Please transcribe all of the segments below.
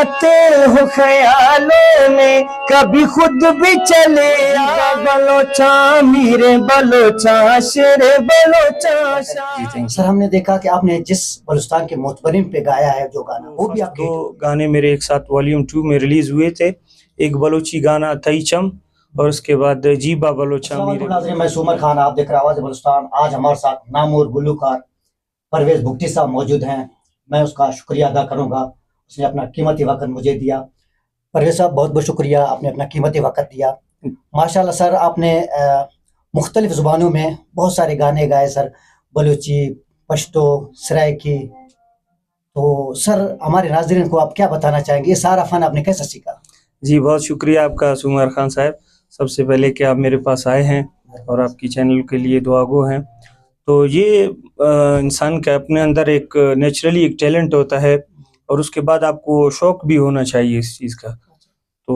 आते हो ख्यालों में, कभी खुद भी चले बलोचा मीरे बलोचा शेरे बलोचा। सर हमने देखा कि आपने जिस बलूचिस्तान के मोतबरिन पे गाया है जो गाना, वो भी आपके दो गाने मेरे एक साथ वॉल्यूम 2 में रिलीज हुए थे। एक बलोची गाना तईचम और उसके बाद जीबा बलोचा मीरे। मैं सुमर खान, आप देख रहे आवाज़ बलूचिस्तान। आज हमारे साथ नामूर गुलूकार परवेज भुट्टी साहब मौजूद हैं। मैं उसका शुक्रिया अदा करूंगा, उसने अपना कीमती वक्त मुझे दिया। परवेज साहब बहुत बहुत शुक्रिया, आपने अपना कीमती वक्त दिया। माशाल्लाह सर, आपने मुख्तलिफ ज़ुबानों में बहुत सारे गाने गाए सर, बलूची, पश्तो, सराइकी। तो सर हमारे नाज़रीन को आप क्या बताना चाहेंगे, ये सारा फ़न आपने कैसे सीखा? जी बहुत शुक्रिया आपका सुमर खान साहब, सबसे पहले कि आप मेरे पास आए हैं और आपकी चैनल के लिए दुआगो हैं। तो ये इंसान के अपने अंदर एक नेचुरली एक टैलेंट होता है और उसके बाद आपको शौक़ भी होना चाहिए इस चीज़ का। तो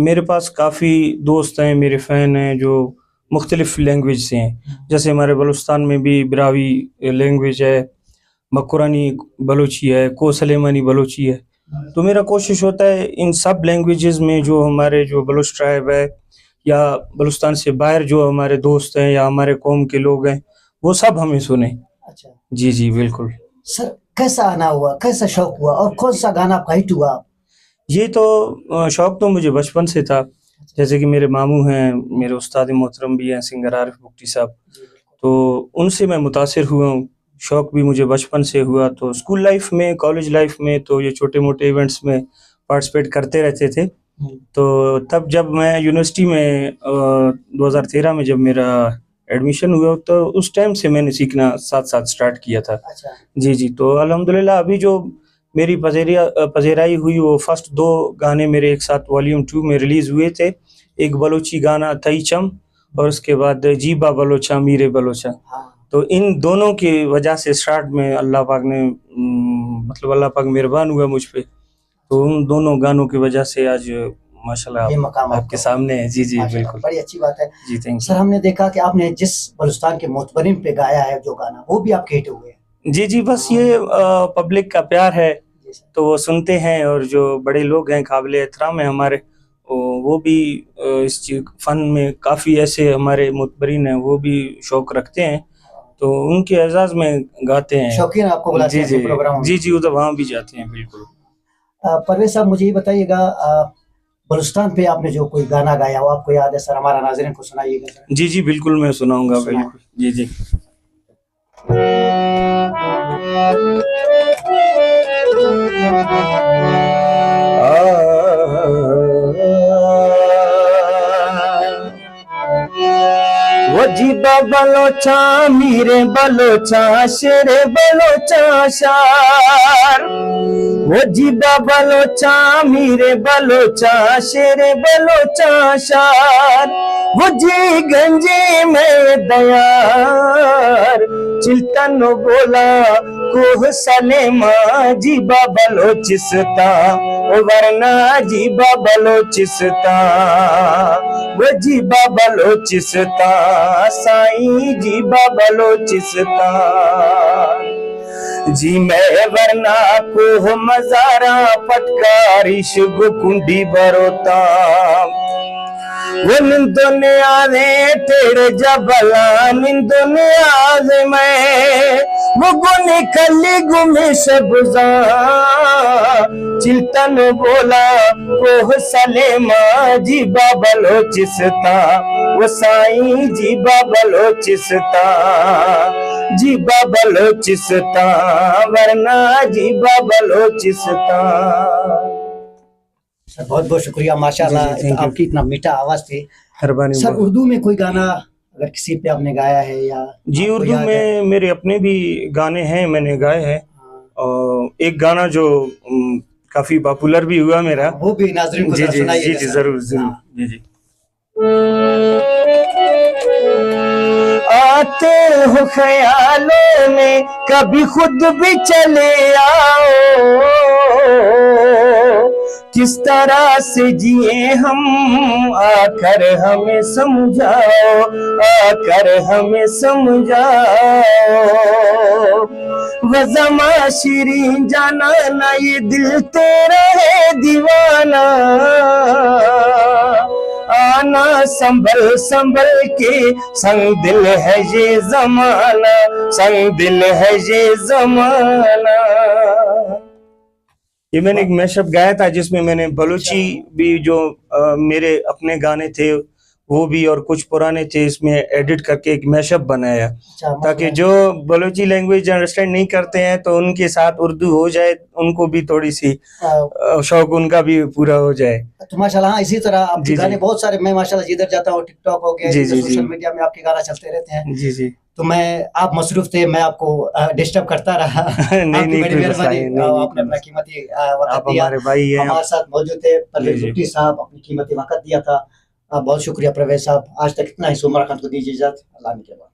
मेरे पास काफ़ी दोस्त हैं, मेरे फ़ैन हैं जो मुख्तलिफ़ लैंग्वेज से हैं। जैसे हमारे बलूचिस्तान में भी ब्रावी लैंग्वेज है, मकुरानी बलोची है, कोसलेमानी बलोची है। तो मेरा कोशिश होता है इन सब लैंग्वेजेस में जो हमारे जो बलूच ट्राइब है या बलूचिस्तान से बाहर जो हमारे दोस्त हैं या हमारे कौम के लोग हैं, वो सब हमें सुने। अच्छा जी जी बिल्कुल। सर कैसा आना हुआ, कैसा शौक हुआ और कौन सा गाना आपका हिट हुआ? ये तो शौक़ तो मुझे बचपन से था। जैसे कि मेरे मामू हैं, मेरे उस्ताद मोहतरम भी हैं सिंगर आरिफ भुट्टी साहब, तो उनसे मैं मुतासिर हुआ हूँ। शौक़ भी मुझे बचपन से हुआ। तो स्कूल लाइफ में, कॉलेज लाइफ में तो ये छोटे मोटे इवेंट्स में पार्टिसिपेट करते रहते थे। तो तब जब मैं यूनिवर्सिटी में 2013 में जब मेरा एडमिशन हुआ तो उस टाइम से मैंने सीखना साथ साथ स्टार्ट किया था। जी जी। तो अल्हम्दुलिल्लाह अभी जो मेरी पजेराई हुई वो फर्स्ट 2 गाने मेरे एक साथ वॉल्यूम 2 में रिलीज़ हुए थे। एक बलोची गाना तईचम और उसके बाद जीबा बलोचा मीरे बलोचा। तो इन दोनों की वजह से स्टार्ट में अल्लाह पाक ने मतलब अल्लाह पाक मेहरबान हुआ मुझ पे। तो उन दोनों गानों की वजह से आज माशाल्लाह ये मकाम आपके सामने है। जी जी बिल्कुल, बड़ी अच्छी बात है। जी थैंक सर हमने देखा कि आपने जिस बलूचिस्तान के मोतबरिन पे गाया है जो गाना, वो भी आपके हिट हुए। जी जी, बस ये पब्लिक का प्यार है तो वो सुनते हैं और जो बड़े लोग हैं काबिल एहतराम है हमारे, वो भी इस चीज़ फ़न में काफ़ी ऐसे हमारे मुतबरीन हैं, वो भी शौक़ रखते हैं तो उनके एजाज़ में गाते हैं। शौकीन आपको बुलाते हैं प्रोग्राम? जी जी, उधर वहाँ भी जाते हैं बिल्कुल। परवेज साहब मुझे ये बताइएगा, बलूचिस्तान पे आपने जो कोई गाना गाया हो आपको याद है सर, हमारा नाज़रीन को सुनाइएगा सर। जी जी बिल्कुल, मैं सुनाऊंगा बिल्कुल। जी जी। वो जीबा बलोचा मीरे बलोचा शेरे बलोचा शार। वो जीबा बलोचा मीरे बलोचा शेरे बलोचा शार। वो जी गंजे में दयार चिल्तन बोला कोह सलेमा जीबा बलोचिस्ता वरना जीबा बलोचिस्ता। वो जीबा बलोचिस्ता साईं जीबा बलोचिस्ता। जी मैं वरना कोह मजारा पटकारी शुभ कुंडी बरोता। वो निंदोने आने तेरे जबला निंदोने आने मैं वो गुनी कली गुमी सबजा चिल्तन बोला कोह सलेमा जीबा बलोचिस्ता। वो साईं जीबा बलोचिस्ता जीबा बलोचिस्ता वरना जीबा बलोचिस्ता। सर बहुत बहुत शुक्रिया, माशाल्लाह आपकी इतना मीठा आवाज़ थी। सर उर्दू में कोई गाना अगर किसी पे आपने गाया है या? जी उर्दू में मेरे अपने भी गाने हैं, मैंने गाए हैं। और एक गाना जो काफ़ी पॉपुलर भी हुआ मेरा, वो भी नाज़रीन को सुनाइए। जी जी जरूर जरूर। जी जी। आते हो ख्यालों में कभी खुद भी चले आओ, किस तरह से जिए हम आकर हमें समझाओ, आकर हमें समझाओ। वज़मा शिरीन जाना ना ये दिल तेरा है संभल संभल के, संग दिल है ये जमाना, संग दिल है ये जमाना। ये मैंने एक मैशअप गाया था जिसमें मैंने बलूची भी जो मेरे अपने गाने थे वो भी और कुछ पुराने थे इसमें एडिट करके एक मैशअप बनाया, अच्छा, ताकि जो बलूची लैंग्वेज अंडरस्टैंड नहीं करते हैं तो उनके साथ उर्दू हो जाए, उनको भी थोड़ी सी शौक उनका भी पूरा हो जाए। तो माशाल्लाह, हाँ, इसी तरह आपके जी, गाने जी। बहुत सारे, मैं माशाल्लाह जिधर जाता हूँ, टिकटॉक हो गया, जी, जिधर जी, सोशल जी। मीडिया में आपके गाना चलते रहते हैं, जी जी तो मैं, आप मसरूफ थे, मैं आपको डिस्टर्ब करता रहा। नहीं आपकी नहीं बड़ी कोई मेहरबानी, मसला नहीं, आपने अपना कीमती वक्त आप दिया, हमारे भाई हैं। हमारे साथ मौजूद थे। परवेज जी, जी। भुट्टी साहब अपनी कीमती वक्त दिया था। बहुत शुक्रिया परवेज साहब। आज तक इतना ही। सुमरा खान को दीजिए इजाजत। अल्लाह ने के बाद।